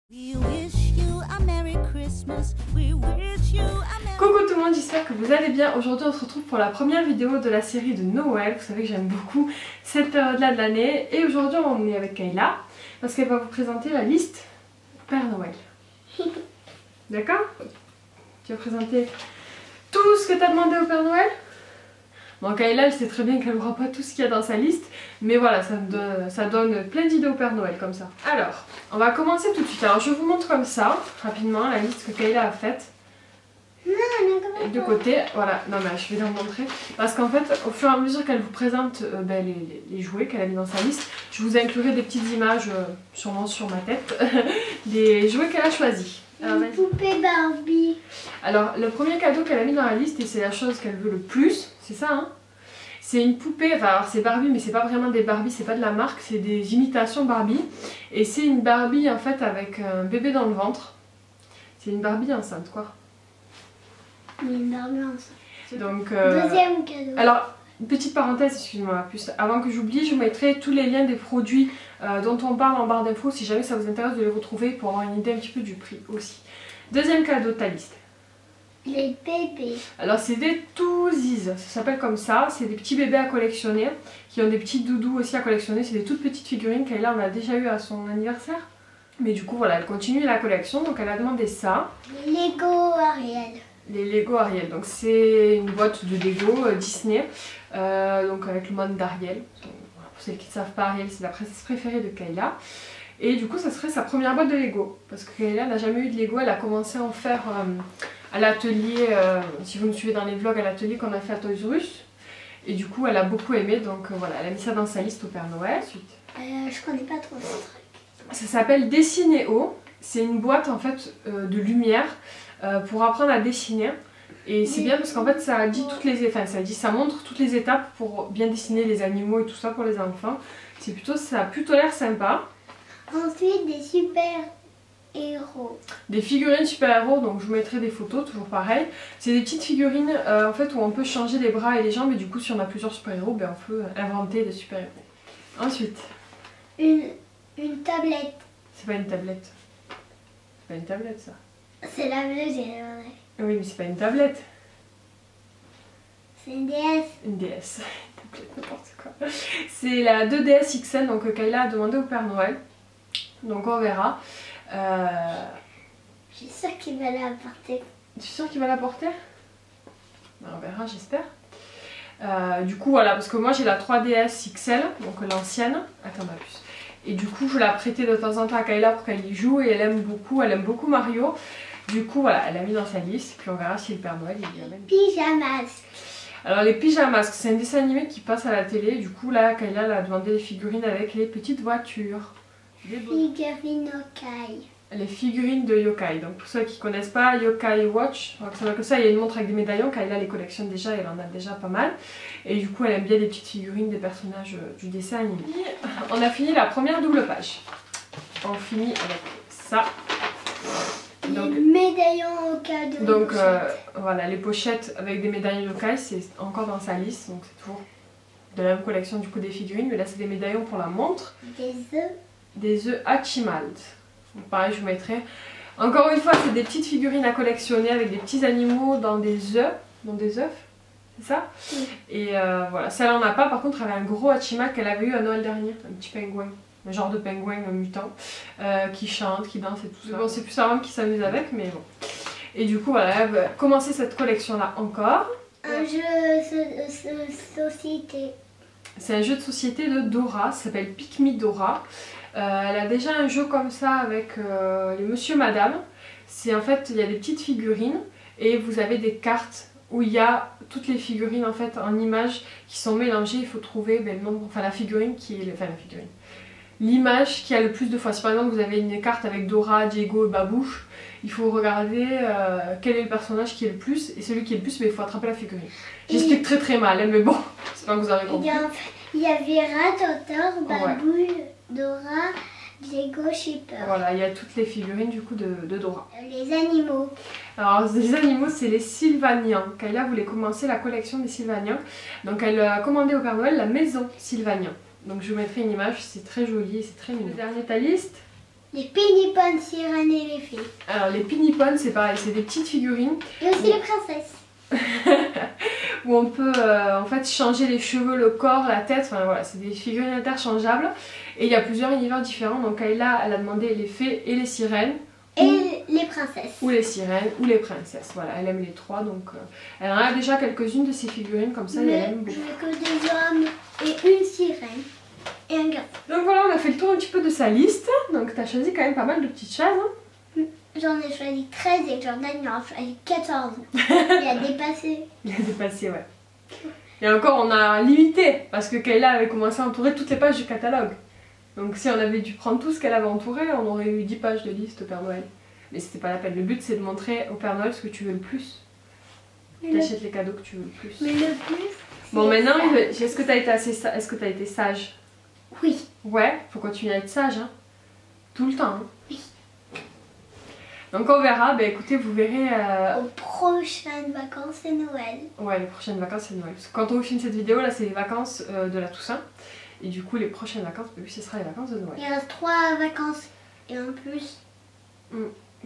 Coucou tout le monde, j'espère que vous allez bien. Aujourd'hui on se retrouve pour la première vidéo de la série de Noël. Vous savez que j'aime beaucoup cette période-là de l'année. Et aujourd'hui on est avec Kayla parce qu'elle va vous présenter la liste Père Noël. D'accord? Tu vas présenter tout ce que tu as demandé au Père Noël? Bon, Kayla elle sait très bien qu'elle ne voit pas tout ce qu'il y a dans sa liste, mais voilà, ça donne plein d'idées au Père Noël comme ça. Alors, on va commencer tout de suite. Alors je vous montre comme ça, rapidement, la liste que Kayla a faite. Et de côté, voilà, non mais je vais la montrer. Parce qu'en fait, au fur et à mesure qu'elle vous présente les jouets qu'elle a mis dans sa liste, je vous inclurai des petites images, sûrement sur ma tête, des jouets qu'elle a choisis. Une poupée Barbie. Alors, le premier cadeau qu'elle a mis dans la liste, et c'est la chose qu'elle veut le plus, c'est ça, hein? C'est une poupée, enfin alors c'est Barbie, mais c'est pas vraiment des Barbie, c'est pas de la marque, c'est des imitations Barbie. Et c'est une Barbie en fait avec un bébé dans le ventre. C'est une Barbie enceinte quoi. Une Barbie enceinte. Donc, deuxième cadeau. Alors, petite parenthèse, excusez-moi, avant que j'oublie, je vous mettrai tous les liens des produits dont on parle en barre d'infos si jamais ça vous intéresse de les retrouver pour avoir une idée un petit peu du prix aussi. Deuxième cadeau de ta liste. Les bébés. Alors c'est des Toosies, ça s'appelle comme ça, c'est des petits bébés à collectionner, qui ont des petits doudous aussi à collectionner, c'est des toutes petites figurines qu'elle a déjà eu à son anniversaire. Mais du coup voilà, elle continue la collection, donc elle a demandé ça. Les Lego Ariel. Les Lego Ariel, donc c'est une boîte de Lego Disney, donc avec le monde d'Ariel. Pour celles qui ne savent pas, Ariel c'est la princesse préférée de Kayla. Et du coup ça serait sa première boîte de Lego, parce que Kayla n'a jamais eu de Lego, elle a commencé à en faire à l'atelier, si vous me suivez dans les vlogs, à l'atelier qu'on a fait à Toys R Us. Et du coup elle a beaucoup aimé, donc voilà, elle a mis ça dans sa liste au Père Noël. Ensuite. Je connais pas trop ce truc. Ça s'appelle Dessinéo, c'est une boîte en fait de lumière pour apprendre à dessiner. Et c'est bien parce qu'en fait ça dit ça montre toutes les étapes pour bien dessiner les animaux et tout ça pour les enfants. Ça a plutôt l'air sympa. Ensuite des super héros. Des figurines super-héros, donc je vous mettrai des photos, toujours pareil. C'est des petites figurines en fait où on peut changer les bras et les jambes et du coup si on a plusieurs super-héros, ben, on peut inventer des super-héros. Ensuite. Une tablette. C'est pas une tablette. C'est pas une tablette ça. C'est la bleue, j'ai demandé. Oui mais c'est pas une tablette. C'est une DS. Une DS. Une tablette, n'importe quoi. C'est la 2DS XL donc Kayla a demandé au Père Noël. Donc on verra. Je suis sûre qu'il va la porter. Tu es sûre qu'il va la porter? On verra, j'espère. Du coup, voilà, parce que moi j'ai la 3DS XL, donc l'ancienne. Attends, ma puce. Et du coup, je la prêtais de temps en temps à Kayla pour qu'elle y joue et elle aime beaucoup Mario. Du coup, voilà, elle l'a mis dans sa liste. Puis on verra si le Père Noël il y amène. Pyjamas. Alors, les Pyjamas, c'est un dessin animé qui passe à la télé. Du coup, là, Kayla a demandé les figurines avec les petites voitures. Figurines Yokai. Les figurines de Yokai. Donc pour ceux qui ne connaissent pas, Yokai Watch, donc ça va que ça, il y a une montre avec des médaillons, Kayla les collectionne déjà, elle en a déjà pas mal. Et du coup elle aime bien les petites figurines des personnages du dessin animé. On a fini la première double page. On finit avec ça. Donc, les médaillons au cadeau. Donc voilà, les pochettes avec des médaillons Yokai, c'est encore dans sa liste, donc c'est toujours de la même collection du coup des figurines, mais là c'est des médaillons pour la montre. Des œufs. Des œufs Hatchimals. Donc pareil, je vous mettrai. Encore une fois, c'est des petites figurines à collectionner avec des petits animaux dans des œufs. C'est ça? Oui. Et voilà, celle-là on n'a pas. Par contre, elle avait un gros Hachimal qu'elle avait eu à Noël dernier. Un petit pingouin. Un genre de pingouin mutant. Qui chante, qui danse et tout ça. Bon, c'est plus sa maman qui s'amuse avec, mais bon. Et du coup, voilà, elle va commencer cette collection-là encore. Un jeu de société. C'est un jeu de société de Dora. Ça s'appelle Pick Me Dora. Elle a déjà un jeu comme ça avec les Monsieur Madame. C'est en fait, il y a des petites figurines et vous avez des cartes où il y a toutes les figurines en fait en images qui sont mélangées. Il faut trouver le nombre, enfin la figurine qui est, l'image qui a le plus de fois. Si par exemple vous avez une carte avec Dora, Diego et Babouche, il faut regarder quel est le personnage qui est le plus et celui qui est le plus, mais il faut attraper la figurine. J'explique très mal, hein, mais bon, j'espère que vous avez compris. Il y a Vera, Totor, Babouche, Dora, Diego, Shipper. Voilà, il y a toutes les figurines du coup de Dora. Les animaux. Alors les animaux c'est les Sylvaniens. Kayla voulait commencer la collection des Sylvaniens. Donc elle a commandé au Père Noël la maison Sylvanien. Donc je vous mettrai une image, c'est très joli et c'est très mignon. Le dernier de ta liste? les Pinipons, Sirène et les fées. Alors les Pinipons, c'est pareil, c'est des petites figurines. Et aussi les princesses. Où on peut en fait changer les cheveux, le corps, la tête, enfin voilà, c'est des figurines interchangeables. Et il y a plusieurs univers différents, donc Kayla, elle a demandé les fées et les sirènes. Et les princesses. Ou les sirènes, ou les princesses, voilà, elle aime les trois, donc elle en a déjà quelques-unes de ces figurines comme ça, et elle aime beaucoup. Je veux que des hommes et une sirène et un garçon. Donc voilà, on a fait le tour un petit peu de sa liste, donc t'as choisi quand même pas mal de petites choses. Hein. J'en ai choisi 13 et Jordan il en a choisi 14. Il a dépassé. Il a dépassé, ouais. Et encore, on a limité, parce que Kayla avait commencé à entourer toutes les pages du catalogue. Donc si on avait dû prendre tout ce qu'elle avait entouré, on aurait eu 10 pages de liste au Père Noël. Mais c'était pas la peine. Le but c'est de montrer au Père Noël ce que tu veux le plus. T'achètes les cadeaux que tu veux le plus. Mais le plus. Bon maintenant, est-ce que t'as été été sage? Oui. Ouais, faut continuer à être sage, hein. Tout le temps. Hein. Oui. Donc on verra, bah écoutez, vous verrez... Aux prochaines vacances, c'est Noël. Ouais, les prochaines vacances c'est Noël. Parce que quand on filme cette vidéo là, c'est les vacances de la Toussaint. Et du coup, les prochaines vacances, bah oui, ce sera les vacances de Noël. Il reste 3 vacances et en plus.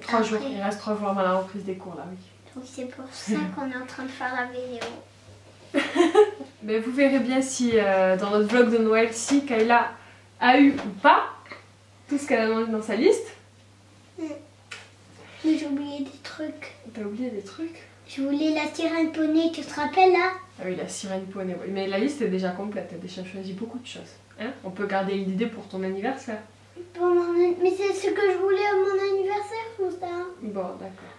3 jours, il reste 3 jours avant la reprise des cours là, oui. Donc c'est pour ça qu'on est en train de faire la vidéo. Mais vous verrez bien si dans notre vlog de Noël, si Kayla a eu ou pas tout ce qu'elle a demandé dans sa liste. Mais j'ai oublié des trucs. T'as oublié des trucs? Je voulais la sirène poney, tu te rappelles là? Ah oui, la sirène poney, oui. Mais la liste est déjà complète, t'as déjà choisi beaucoup de choses. Hein, on peut garder une idée pour ton anniversaire. Mais c'est ce que je voulais à mon anniversaire, tout ça. Bon, d'accord.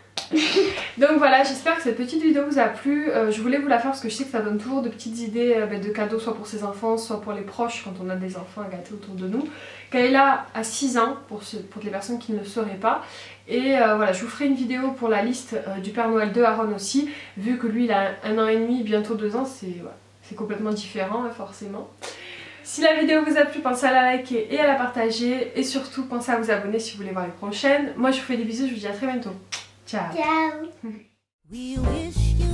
Donc voilà, j'espère que cette petite vidéo vous a plu. Je voulais vous la faire parce que je sais que ça donne toujours de petites idées de cadeaux, soit pour ses enfants, soit pour les proches quand on a des enfants à gâter autour de nous. Kayla a 6 ans, pour les personnes qui ne le sauraient pas. Et voilà, je vous ferai une vidéo pour la liste du Père Noël de Aaron aussi, vu que lui il a 1 an et demi, bientôt 2 ans, c'est complètement différent forcément. Si la vidéo vous a plu, pensez à la liker et à la partager. Et surtout, pensez à vous abonner si vous voulez voir les prochaines. Moi je vous fais des bisous, je vous dis à très bientôt. Ciao. Ciao. We wish you